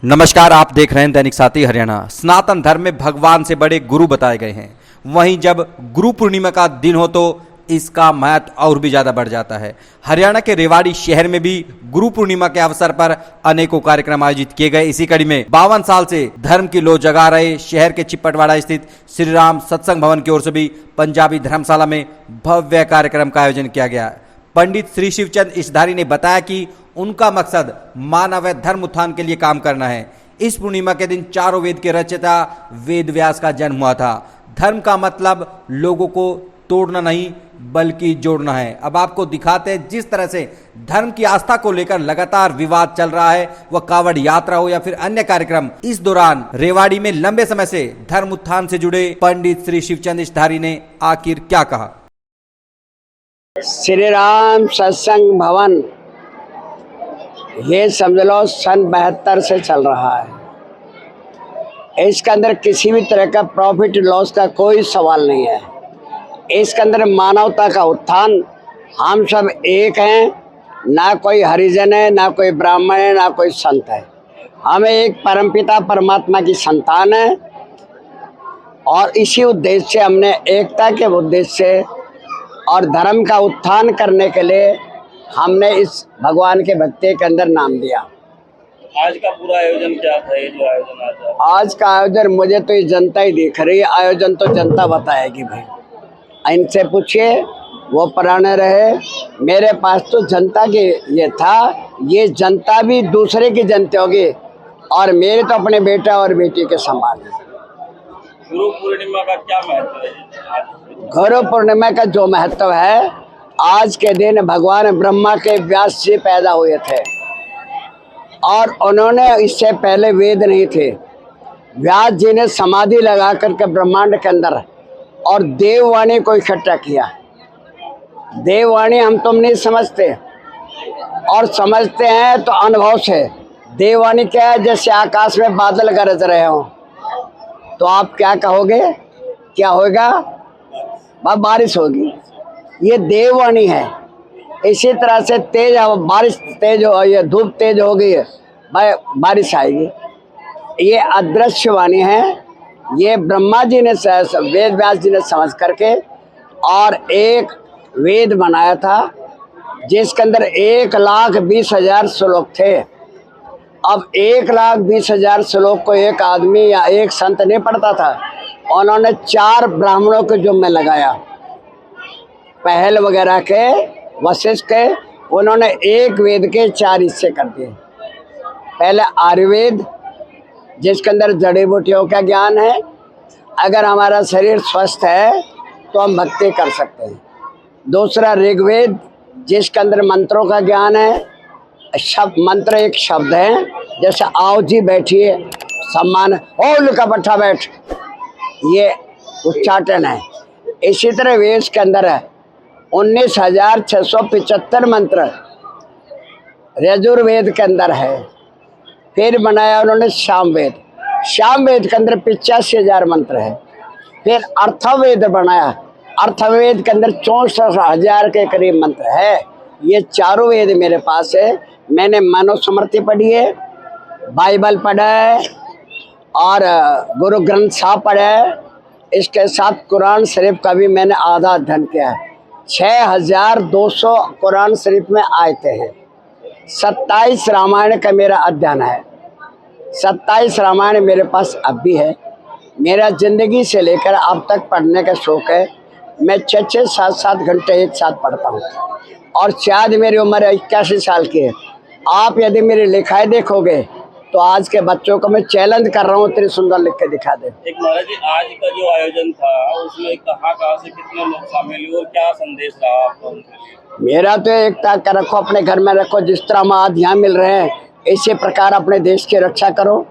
नमस्कार, आप देख रहे हैं दैनिक साथी हरियाणा। सनातन धर्म में भगवान से बड़े गुरु बताए गए हैं। वहीं जब गुरु पूर्णिमा का दिन हो तो इसका महत्व और भी ज्यादा बढ़ जाता है। हरियाणा के रेवाड़ी शहर में भी गुरु पूर्णिमा के अवसर पर अनेकों कार्यक्रम आयोजित किए गए। इसी कड़ी में 52 साल से धर्म की लो जगा रहे शहर के चिप्पटवाड़ा स्थित श्री राम सत्संग भवन की ओर से भी पंजाबी धर्मशाला में भव्य कार्यक्रम का आयोजन किया गया। पंडित श्री शिवचंद ईशधारी ने बताया कि उनका मकसद मानव धर्म उत्थान के लिए काम करना है। इस पूर्णिमा के दिन चारों वेद के रचयिता वेद व्यास का जन्म हुआ था। धर्म का मतलब लोगों को तोड़ना नहीं बल्कि जोड़ना है। अब आपको दिखाते हैं जिस तरह से धर्म की आस्था को लेकर लगातार विवाद चल रहा है, वह कावड़ यात्रा हो या फिर अन्य कार्यक्रम। इस दौरान रेवाड़ी में लंबे समय से धर्म उत्थान से जुड़े पंडित श्री शिवचंद ईशधारी ने आखिर क्या कहा। श्री राम सत्संग भवन ये समझ लो सन 72 से चल रहा है। इसके अंदर किसी भी तरह का प्रॉफिट लॉस का कोई सवाल नहीं है। इसके अंदर मानवता का उत्थान, हम सब एक हैं, ना कोई हरिजन है, ना कोई ब्राह्मण है, ना कोई संत है। हम एक परमपिता परमात्मा की संतान है और इसी उद्देश्य से हमने एकता के उद्देश्य से और धर्म का उत्थान करने के लिए हमने इस भगवान के भक्ति के अंदर नाम दिया। आज का पूरा आयोजन क्या था? ये जो आयोजन आज का आयोजन मुझे तो ये जनता ही देख रही है। आयोजन तो जनता बताएगी भाई, इनसे पूछिए, वो पुराने रहे। मेरे पास तो जनता के ये था, ये जनता भी दूसरे की जनता होगी और मेरे तो अपने बेटा और बेटी के समान है। गुरु पूर्णिमा का क्या महत्व है? गुरु पूर्णिमा का जो महत्व है, आज के दिन भगवान ब्रह्मा के व्यास जी पैदा हुए थे और उन्होंने इससे पहले वेद नहीं थे। व्यास जी ने समाधि लगा करके ब्रह्मांड के अंदर और देववाणी को इकट्ठा किया। देववाणी हम तुम नहीं समझते और समझते हैं तो अनुभव से। देववाणी क्या है? जैसे आकाश में बादल गरज रहे हो तो आप क्या कहोगे? क्या होगा? बारिश होगी। ये देववाणी है। इसी तरह से तेज बारिश तेज हो, ये धूप तेज हो गई है, बारिश आएगी। ये अदृश्य वाणी है। ये ब्रह्मा जी ने वेद व्यास जी ने समझ करके और एक वेद बनाया था जिसके अंदर 1,20,000 श्लोक थे। अब 1,20,000 श्लोक को एक आदमी या एक संत नहीं पढ़ता था। उन्होंने 4 ब्राह्मणों को जुम्मे लगाया, पहल वगैरह के, वशिष्ठ के। उन्होंने एक वेद के 4 हिस्से कर दिए। पहले आयुर्वेद जिसके अंदर जड़ी बूटियों का ज्ञान है। अगर हमारा शरीर स्वस्थ है तो हम भक्ति कर सकते हैं। दूसरा ऋग्वेद जिसके अंदर मंत्रों का ज्ञान है। शब्द मंत्र एक शब्द है, जैसे आओ जी बैठिए, सम्मान, ओ का बैठा बैठ, ये उच्चाटन है। इसी तरह वेद के अंदर है 19,675 मंत्र यजुर्वेद के अंदर है। फिर बनाया उन्होंने सामवेद। सामवेद के अंदर 85,000 मंत्र है। फिर अर्थवेद बनाया। अर्थवेद के अंदर 64,000 के करीब मंत्र है। ये चारों वेद मेरे पास है। मैंने मनुस्मृति पढ़ी है, बाइबल पढ़ा है और गुरु ग्रंथ साहब पढ़ा है। इसके साथ कुरान शरीफ का भी मैंने आधा अध्ययन किया है। 6,200 कुरान शरीफ में आयतें हैं। 27 रामायण का मेरा अध्ययन है। 27 रामायण मेरे पास अब भी है। मेरा जिंदगी से लेकर अब तक पढ़ने का शौक है। मैं 6-6, 7-7 घंटे एक साथ पढ़ता हूँ और शायद मेरी उम्र 81 साल की है। आप यदि मेरी लिखाई देखोगे तो आज के बच्चों को मैं चैलेंज कर रहा हूँ, इतनी सुंदर लिख के दिखा दे। एक महाराज जी, आज का जो आयोजन था उसमें कहाँ से कितने लोग शामिल हुए और क्या संदेश रहा आपका उनके लिए? मेरा तो एकता का रखो, अपने घर में रखो। जिस तरह हम आज यहाँ मिल रहे हैं इसी प्रकार अपने देश की रक्षा करो,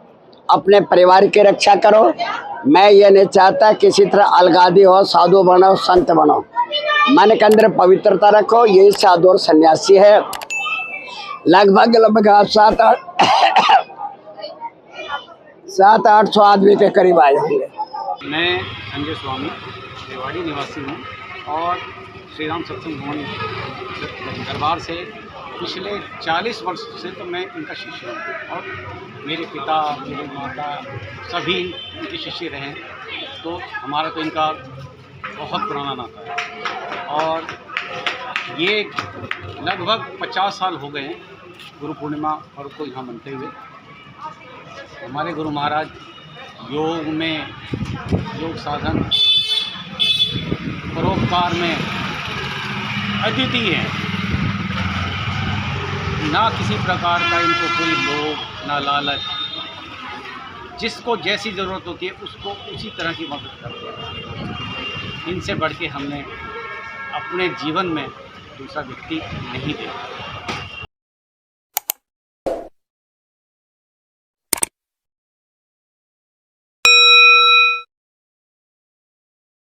अपने परिवार की रक्षा करो। मैं ये नहीं चाहता किसी तरह अलगादी हो, साधु बनो, संत बनो। मन के अंदर पवित्रता रखो। यही साधु और सन्यासी है। लगभग 700-800 आदमी के करीब आए होंगे। मैं संजय स्वामी रेवाड़ी निवासी हूँ और श्री राम सत्संग भवन दरबार से पिछले 40 वर्ष से तो मैं इनका शिष्य हूँ और मेरे पिता मेरे माता सभी इनके शिष्य रहे। तो हमारा तो इनका बहुत पुराना नाता है और ये लगभग 50 साल हो गए हैं गुरु पूर्णिमा पर्व को यहाँ मनते हुए। हमारे गुरु महाराज योग में, योग साधन, परोपकार में अद्वितीय हैं। ना किसी प्रकार का इनको कोई लोभ, ना लालच, जिसको जैसी ज़रूरत होती है उसको उसी तरह की मदद करते हैं। इनसे बढ़ के हमने अपने जीवन में दूसरा व्यक्ति नहीं देखा।